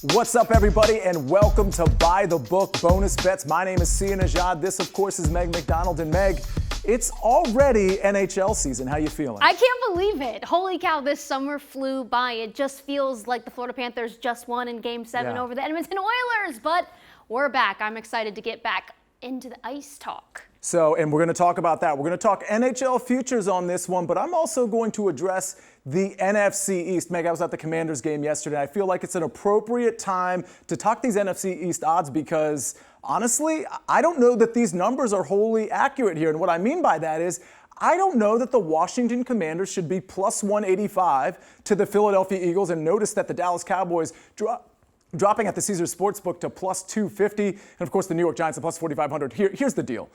What's up, everybody, and welcome to By the Book Bonus Bets. My name is Sia Najad. This, of course, is Meg McDonald. And Meg, it's already NHL season. How you feeling? I can't believe it. Holy cow, this summer flew by. It just feels like the Florida Panthers just won in Game 7 over the Edmonton Oilers. But we're back. I'm excited to get back into the ice talk. And we're going to talk about that. We're going to talk NHL futures on this one, but I'm also going to address the NFC East. Meg, I was at the Commanders game yesterday. I feel like it's an appropriate time to talk these NFC East odds because, honestly, I don't know that these numbers are wholly accurate here. And what I mean by that is I don't know that the Washington Commanders should be plus 185 to the Philadelphia Eagles. And notice that the Dallas Cowboys dropping at the Caesars Sportsbook to plus 250. And, of course, the New York Giants at plus 4,500. Here's the deal.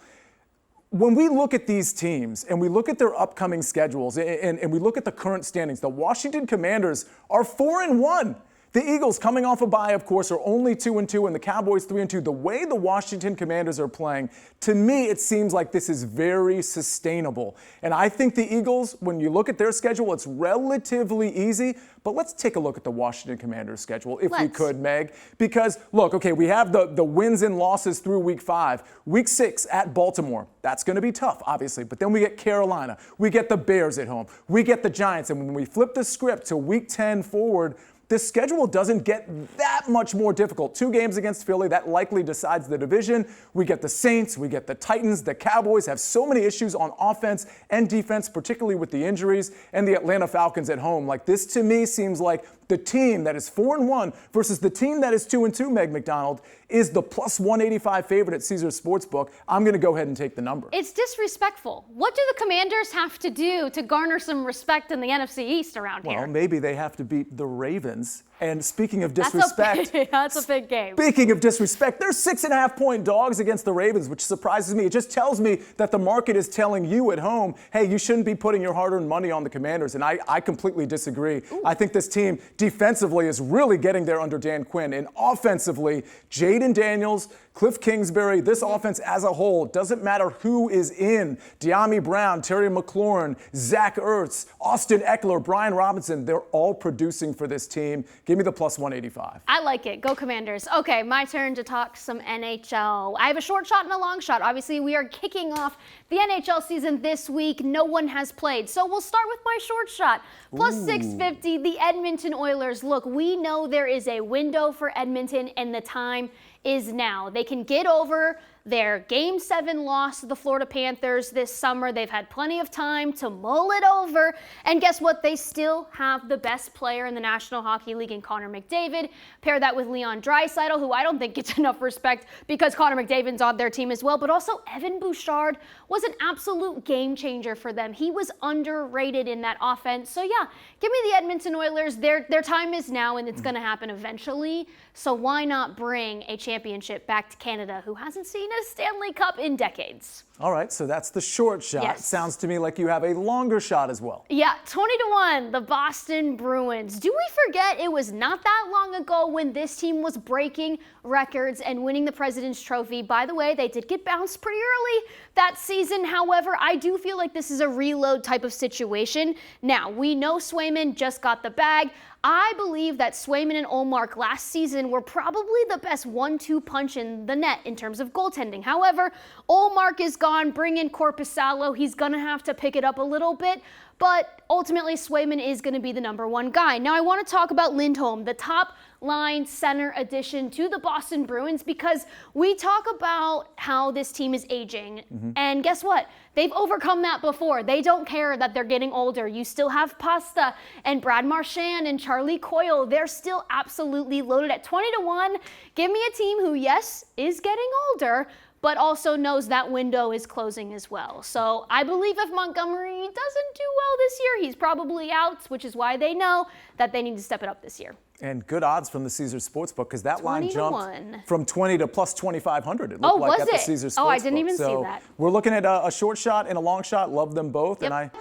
When we look at these teams and we look at their upcoming schedules and we look at the current standings, the Washington Commanders are 4-1. The Eagles, coming off a bye, of course, are only 2-2, and the Cowboys 3-2. The way the Washington Commanders are playing, to me, it seems like this is very sustainable. And I think the Eagles, when you look at their schedule, it's relatively easy. But let's take a look at the Washington Commanders schedule, if we could, Meg. Because, look, okay, we have the wins and losses through Week 5. Week 6 at Baltimore. That's going to be tough, obviously. But then we get Carolina. We get the Bears at home. We get the Giants. And when we flip the script to Week 10 forward, the schedule doesn't get that much more difficult. 2 games against Philly, that likely decides the division. We get the Saints, we get the Titans. The Cowboys have so many issues on offense and defense, particularly with the injuries, and the Atlanta Falcons at home. Like, this to me seems like the team that is 4-1 versus the team that is 2-2, Meg McDonald, is the plus 185 favorite at Caesars Sportsbook. I'm going to go ahead and take the number. It's disrespectful. What do the Commanders have to do to garner some respect in the NFC East around here? Well, maybe they have to beat the Ravens. And speaking of disrespect, that's a big game. Speaking of disrespect, they're 6.5-point dogs against the Ravens, which surprises me. It just tells me that the market is telling you at home, hey, you shouldn't be putting your hard-earned money on the Commanders. And I completely disagree. Ooh. I think this team defensively is really getting there under Dan Quinn. And offensively, Jaden Daniels, Cliff Kingsbury, this offense as a whole, doesn't matter who is in. De'Ami Brown, Terry McLaurin, Zach Ertz, Austin Eckler, Brian Robinson, they're all producing for this team. Give me the plus 185. I like it. Go Commanders. Okay, my turn to talk some NHL. I have a short shot and a long shot. Obviously, we are kicking off the NHL season this week. No one has played. So we'll start with my short shot. Plus 650, the Edmonton Oilers. Look, we know there is a window for Edmonton, and the time is now. They can get over their Game 7 loss to the Florida Panthers this summer. They've had plenty of time to mull it over. And guess what? They still have the best player in the National Hockey League in Connor McDavid. Pair that with Leon Draisaitl, who I don't think gets enough respect because Connor McDavid's on their team as well. But also Evan Bouchard was an absolute game changer for them. He was underrated in that offense. So yeah, give me the Edmonton Oilers. Their time is now, and it's going to happen eventually. So why not bring a championship back to Canada, who hasn't seen a Stanley Cup in decades? All right, so that's the short shot. Yes. Sounds to me like you have a longer shot as well. Yeah, 20-1, the Boston Bruins. Do we forget it was not that long ago when this team was breaking records and winning the President's Trophy? By the way, they did get bounced pretty early that season. However, I do feel like this is a reload type of situation. Now, we know Swayman just got the bag. I believe that Swayman and Ullmark last season were probably the best 1-2 punch in the net in terms of goaltending. However, Ullmark is gone. Bring in Korpisalo. He's going to have to pick it up a little bit. But ultimately, Swayman is going to be the #1 guy. Now, I want to talk about Lindholm, the top line center addition to the Boston Bruins, because we talk about how this team is aging. And guess what? They've overcome that before. They don't care that they're getting older. You still have Pasta and Brad Marchand and Charlie Coyle. They're still absolutely loaded at 20-1. Give me a team who, yes, is getting older, but also knows that window is closing as well. So I believe if Montgomery doesn't do well this year, he's probably out, which is why they know that they need to step it up this year. And good odds from the Caesars Sportsbook, because that line jumped from 20 to plus 2,500. It looked like at the Caesars Sportsbook. Oh, I didn't even see that. We're looking at a short shot and a long shot. Love them both. Yep. And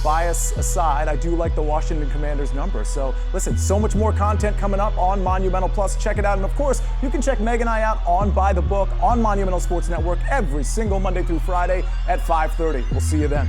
bias aside, I do like the Washington Commanders number. So listen, so much more content coming up on Monumental Plus. Check it out. And of course, you can check Meg and I out on By the Book on Monumental Sports Network every single Monday through Friday at 5:30. We'll see you then.